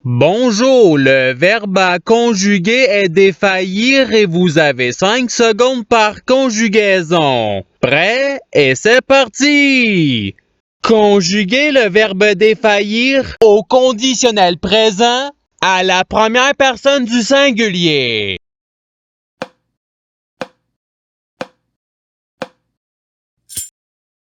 Bonjour, le verbe à conjuguer est défaillir et vous avez 5 secondes par conjugaison. Prêt? Et c'est parti! Conjuguer le verbe défaillir au conditionnel présent à la première personne du singulier.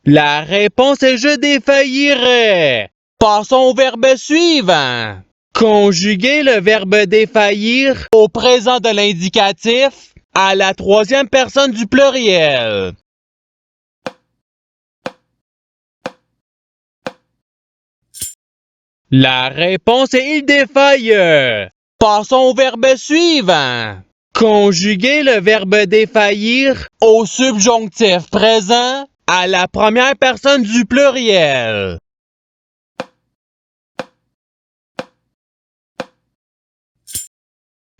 La réponse est je défaillirai. Passons au verbe suivant. Conjuguer le verbe défaillir au présent de l'indicatif à la troisième personne du pluriel. La réponse est il défaille. Passons au verbe suivant. Conjuguer le verbe défaillir au subjonctif présent à la première personne du pluriel.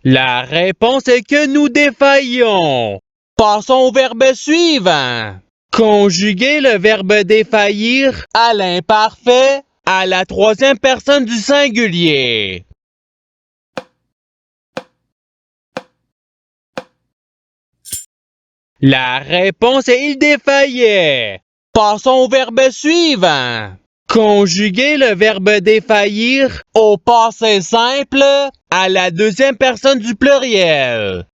La réponse est que nous défaillons. Passons au verbe suivant. Conjuguer le verbe défaillir à l'imparfait à la troisième personne du singulier. La réponse est il défaillait. Passons au verbe suivant. Conjuguer le verbe défaillir au passé simple à la deuxième personne du pluriel.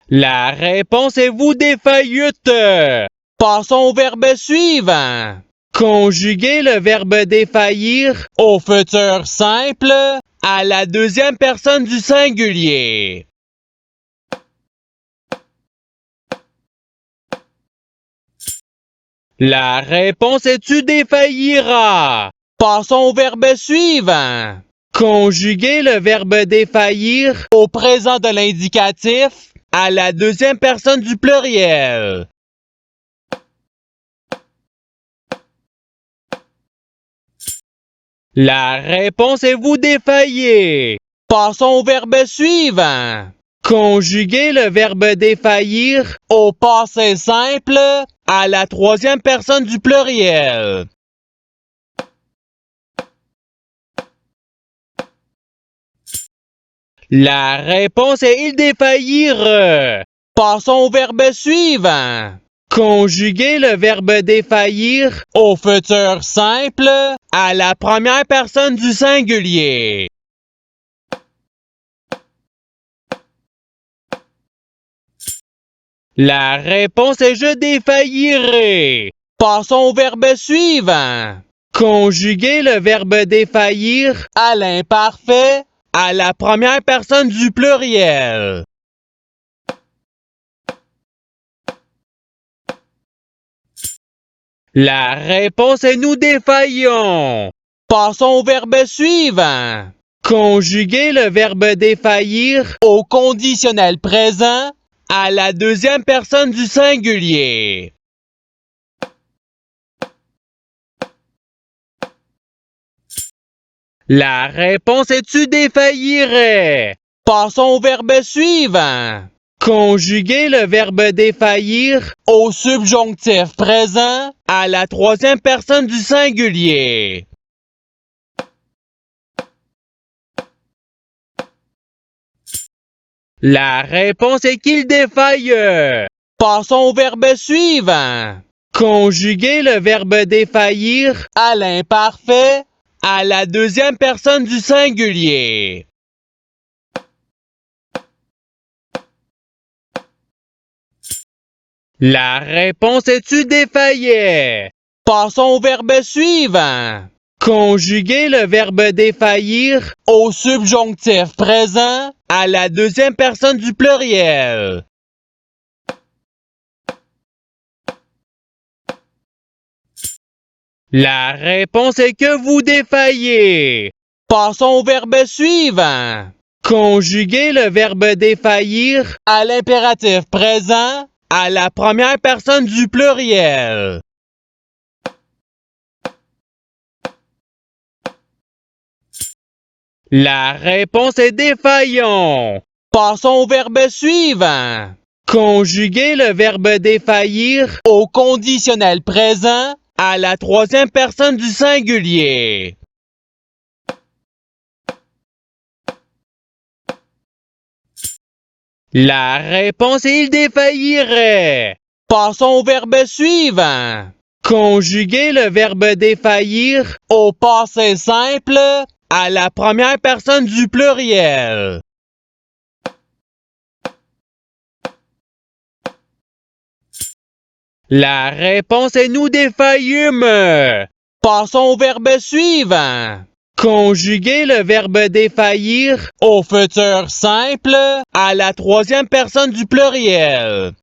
La réponse est vous défaillute. Passons au verbe suivant. Conjuguer le verbe défaillir au futur simple à la deuxième personne du singulier. La réponse est tu défailliras. Passons au verbe suivant. Conjuguer le verbe défaillir au présent de l'indicatif à la deuxième personne du pluriel. La réponse est vous défaillez. Passons au verbe suivant. Conjuguer le verbe défaillir au passé simple à la troisième personne du pluriel. La réponse est il défaillir. Passons au verbe suivant. Conjuguer le verbe défaillir au futur simple à la première personne du singulier. La réponse est je défaillirai. Passons au verbe suivant. Conjuguer le verbe défaillir à l'imparfait à la première personne du pluriel. La réponse est nous défaillons. Passons au verbe suivant. Conjuguer le verbe défaillir au conditionnel présent à la deuxième personne du singulier. La réponse est tu défaillirais. Passons au verbe suivant. Conjuguer le verbe défaillir au subjonctif présent à la troisième personne du singulier. La réponse est qu'il défaille. Passons au verbe suivant. Conjuguer le verbe défaillir à l'imparfait à la deuxième personne du singulier. La réponse est tu défaillais. Passons au verbe suivant. Conjuguer le verbe défaillir au subjonctif présent à la deuxième personne du pluriel. La réponse est que vous défaillez. Passons au verbe suivant. Conjuguer le verbe défaillir à l'impératif présent à la première personne du pluriel. La réponse est défaillant. Passons au verbe suivant. Conjuguer le verbe défaillir au conditionnel présent à la troisième personne du singulier. La réponse est il défaillirait. Passons au verbe suivant. Conjuguer le verbe défaillir au passé simple à la première personne du pluriel. La réponse est nous défaillîmes. Passons au verbe suivant. Conjuguer le verbe défaillir au futur simple à la troisième personne du pluriel.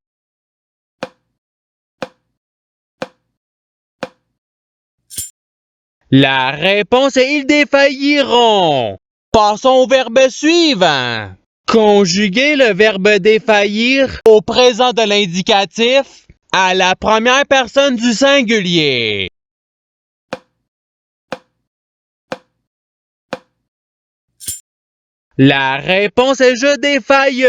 La réponse est ils défailliront. Passons au verbe suivant. Conjuguer le verbe défaillir au présent de l'indicatif à la première personne du singulier. La réponse est je défaille.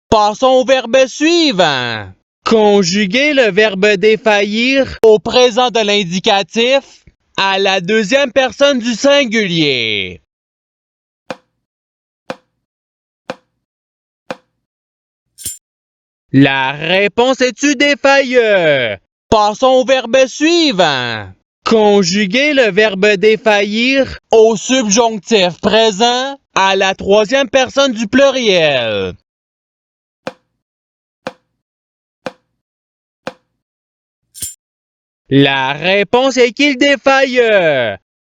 Passons au verbe suivant. Conjuguer le verbe défaillir au présent de l'indicatif à la deuxième personne du singulier. La réponse est tu défaille. Passons au verbe suivant. Conjuguer le verbe défaillir au subjonctif présent à la troisième personne du pluriel. La réponse est qu'il défaille.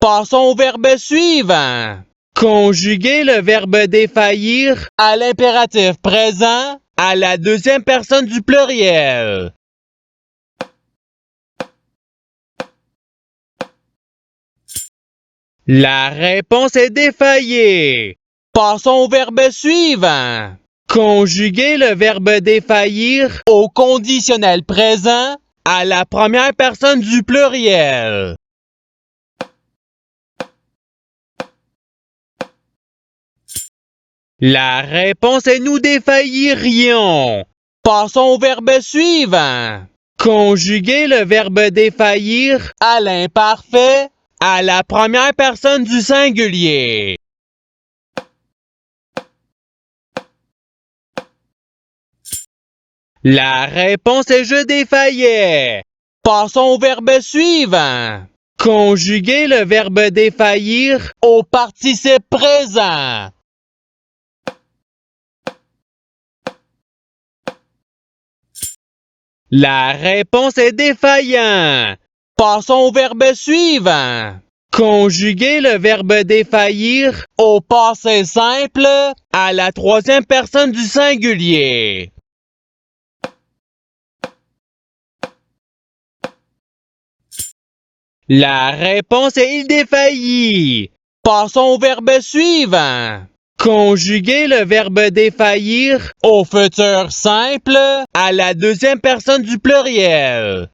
Passons au verbe suivant. Conjuguer le verbe défaillir à l'impératif présent à la deuxième personne du pluriel. La réponse est défaillée. Passons au verbe suivant. Conjuguer le verbe défaillir au conditionnel présent à la première personne du pluriel. La réponse est nous défaillirions. Passons au verbe suivant. Conjuguer le verbe défaillir à l'imparfait à la première personne du singulier. La réponse est je défaillais. Passons au verbe suivant. Conjuguer le verbe défaillir au participe présent. La réponse est défaillant. Passons au verbe suivant. Conjuguer le verbe défaillir au passé simple à la troisième personne du singulier. La réponse est il défaillit. Passons au verbe suivant. Conjuguer le verbe défaillir au futur simple à la deuxième personne du pluriel.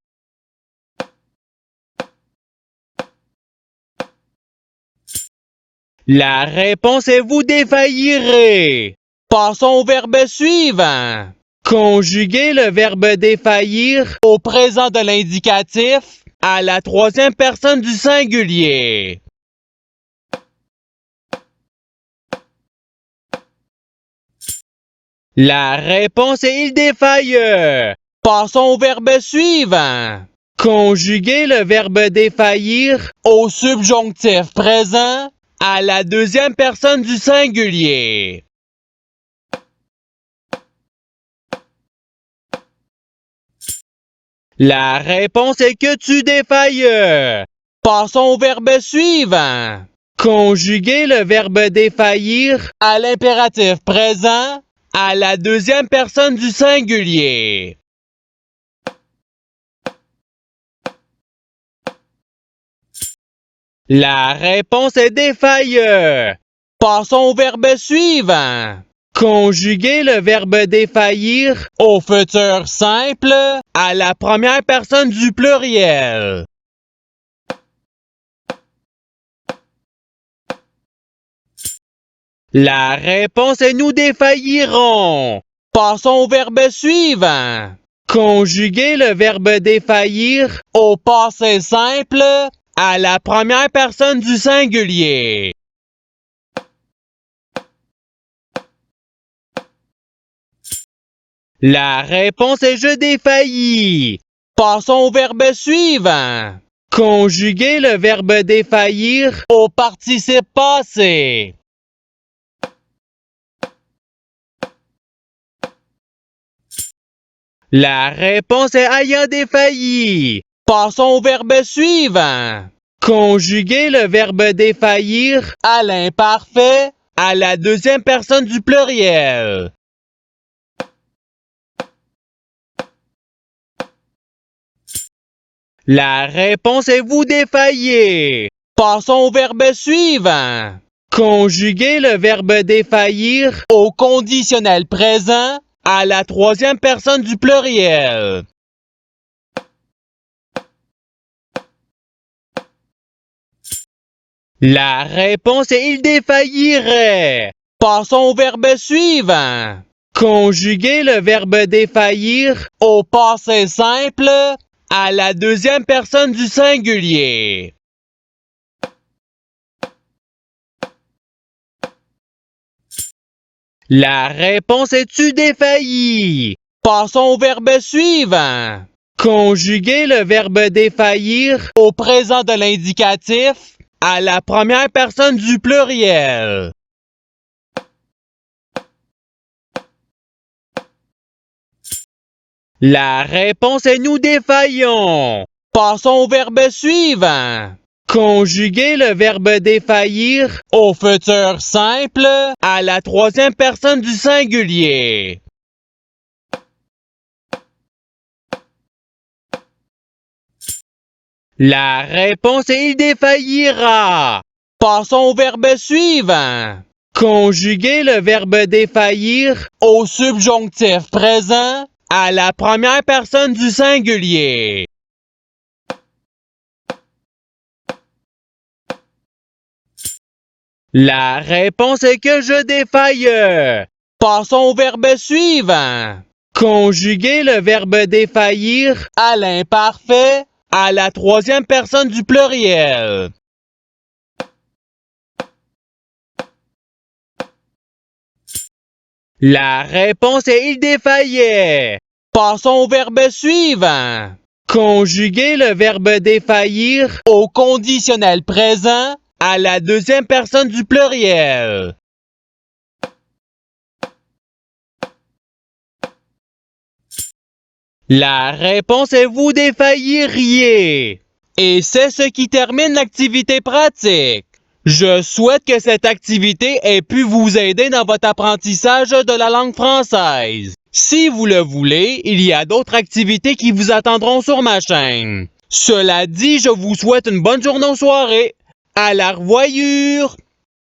La réponse est vous défaillirez. Passons au verbe suivant. Conjuguer le verbe défaillir au présent de l'indicatif à la troisième personne du singulier. La réponse est il défaille. Passons au verbe suivant. Conjuguer le verbe défaillir au subjonctif présent à la deuxième personne du singulier. La réponse est que tu défailles. Passons au verbe suivant. Conjuguer le verbe défaillir à l'impératif présent à la deuxième personne du singulier. La réponse est défaille. Passons au verbe suivant. Conjuguer le verbe défaillir au futur simple à la première personne du pluriel. La réponse est nous défaillirons. Passons au verbe suivant. Conjuguez le verbe défaillir au passé simple à la première personne du singulier. La réponse est je défaillis. Passons au verbe suivant. Conjuguez le verbe défaillir au participe passé. La réponse est ayant défailli. Passons au verbe suivant. Conjuguez le verbe défaillir à l'imparfait à la deuxième personne du pluriel. La réponse est vous défaillez. Passons au verbe suivant. Conjuguez le verbe défaillir au conditionnel présent à la troisième personne du pluriel. La réponse est il défaillirait. Passons au verbe suivant. Conjuguez le verbe défaillir au passé simple à la deuxième personne du singulier. La réponse est tu défailli. Passons au verbe suivant. Conjuguez le verbe défaillir au présent de l'indicatif à la première personne du pluriel. La réponse est nous défaillons. Passons au verbe suivant. Conjuguez le verbe défaillir au futur simple à la troisième personne du singulier. La réponse est il défaillira. Passons au verbe suivant. Conjuguez le verbe défaillir au subjonctif présent à la première personne du singulier. La réponse est que je défaille. Passons au verbe suivant. Conjuguez le verbe défaillir à l'imparfait à la troisième personne du pluriel. La réponse est il défaillait. Passons au verbe suivant. Conjuguez le verbe défaillir au conditionnel présent à la deuxième personne du pluriel. La réponse est vous défailliriez. Et c'est ce qui termine l'activité pratique. Je souhaite que cette activité ait pu vous aider dans votre apprentissage de la langue française. Si vous le voulez, il y a d'autres activités qui vous attendront sur ma chaîne. Cela dit, je vous souhaite une bonne journée ou soirée. À la revoyure!